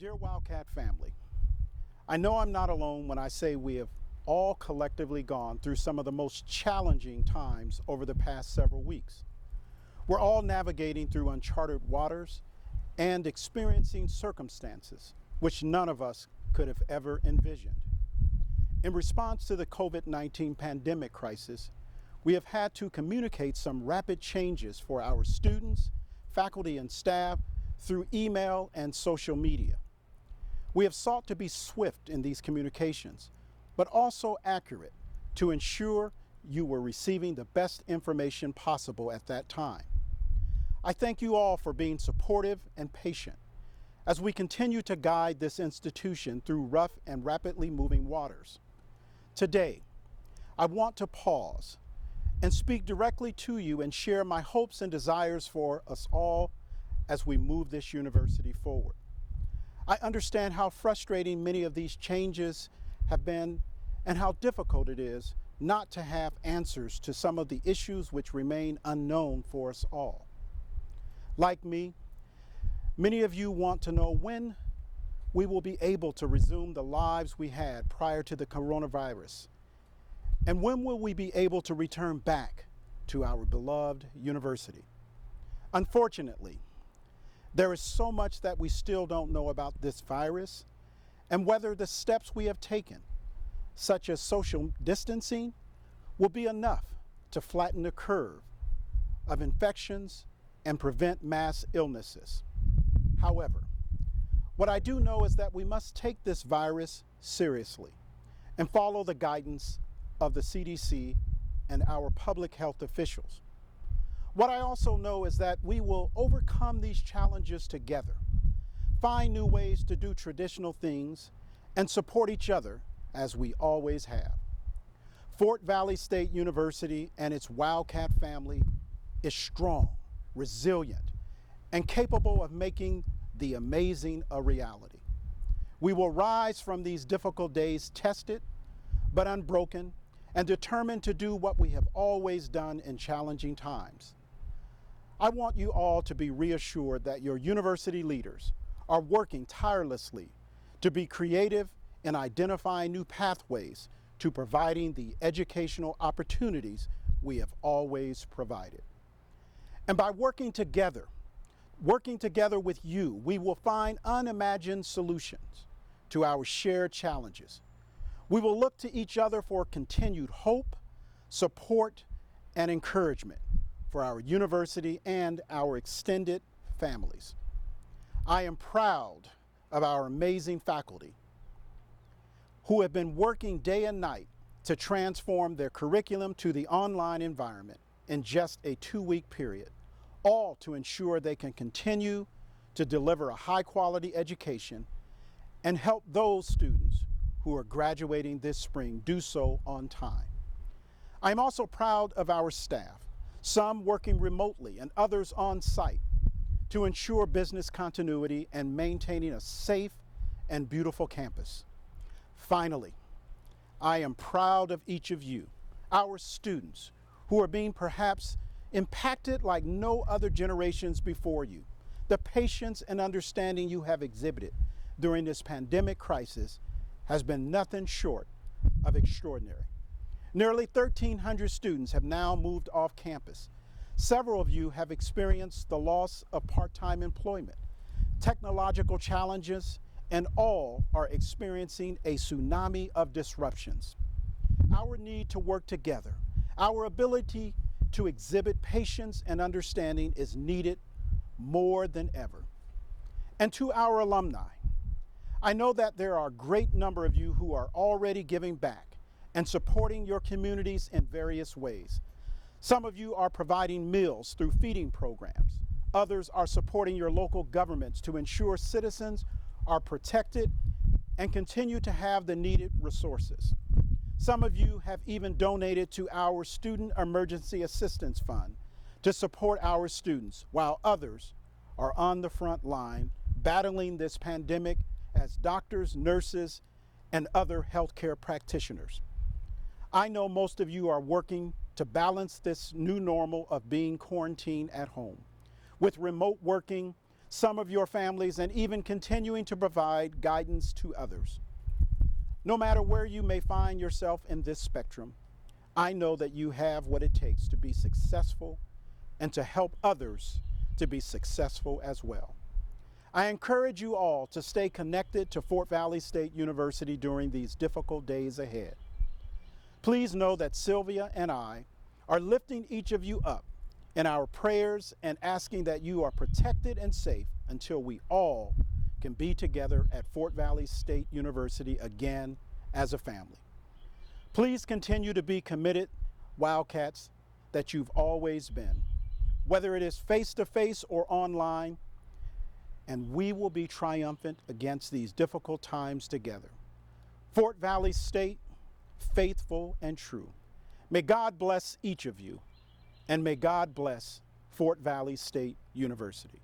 Dear Wildcat family, I know I'm not alone when I say we have all collectively gone through some of the most challenging times over the past several weeks. We're all navigating through uncharted waters and experiencing circumstances which none of us could have ever envisioned. In response to the COVID-19 pandemic crisis, we have had to communicate some rapid changes for our students, faculty, and staff through email and social media. We have sought to be swift in these communications, but also accurate to ensure you were receiving the best information possible at that time. I thank you all for being supportive and patient as we continue to guide this institution through rough and rapidly moving waters. Today, I want to pause and speak directly to you and share my hopes and desires for us all as we move this university forward. I understand how frustrating many of these changes have been and how difficult it is not to have answers to some of the issues which remain unknown for us all. Like me, many of you want to know when we will be able to resume the lives we had prior to the coronavirus, and when will we be able to return back to our beloved university. Unfortunately, there is so much that we still don't know about this virus and whether the steps we have taken, such as social distancing, will be enough to flatten the curve of infections and prevent mass illnesses. However, what I do know is that we must take this virus seriously and follow the guidance of the CDC and our public health officials. What I also know is that we will overcome these challenges together, find new ways to do traditional things, and support each other as we always have. Fort Valley State University and its Wildcat family is strong, resilient, and capable of making the amazing a reality. We will rise from these difficult days tested, but unbroken, and determined to do what we have always done in challenging times. I want you all to be reassured that your university leaders are working tirelessly to be creative in identifying new pathways to providing the educational opportunities we have always provided. And by working together with you, we will find unimagined solutions to our shared challenges. We will look to each other for continued hope, support, and encouragement for our university and our extended families. I am proud of our amazing faculty who have been working day and night to transform their curriculum to the online environment in just a 2-week period, all to ensure they can continue to deliver a high-quality education and help those students who are graduating this spring do so on time. I am also proud of our staff, some working remotely and others on site, to ensure business continuity and maintaining a safe and beautiful campus. Finally, I am proud of each of you, our students, who are being perhaps impacted like no other generations before you. The patience and understanding you have exhibited during this pandemic crisis has been nothing short of extraordinary. Nearly 1,300 students have now moved off campus. Several of you have experienced the loss of part-time employment, technological challenges, and all are experiencing a tsunami of disruptions. Our need to work together, our ability to exhibit patience and understanding is needed more than ever. And to our alumni, I know that there are a great number of you who are already giving back and supporting your communities in various ways. Some of you are providing meals through feeding programs. Others are supporting your local governments to ensure citizens are protected and continue to have the needed resources. Some of you have even donated to our Student Emergency Assistance Fund to support our students, while others are on the front line battling this pandemic as doctors, nurses, and other healthcare practitioners. I know most of you are working to balance this new normal of being quarantined at home. With remote working, some of your families, and even continuing to provide guidance to others. No matter where you may find yourself in this spectrum, I know that you have what it takes to be successful and to help others to be successful as well. I encourage you all to stay connected to Fort Valley State University during these difficult days ahead. Please know that Sylvia and I are lifting each of you up in our prayers and asking that you are protected and safe until we all can be together at Fort Valley State University again as a family. Please continue to be committed Wildcats that you've always been, whether it is face-to-face or online, and we will be triumphant against these difficult times together. Fort Valley State, faithful and true. May God bless each of you, and may God bless Fort Valley State University.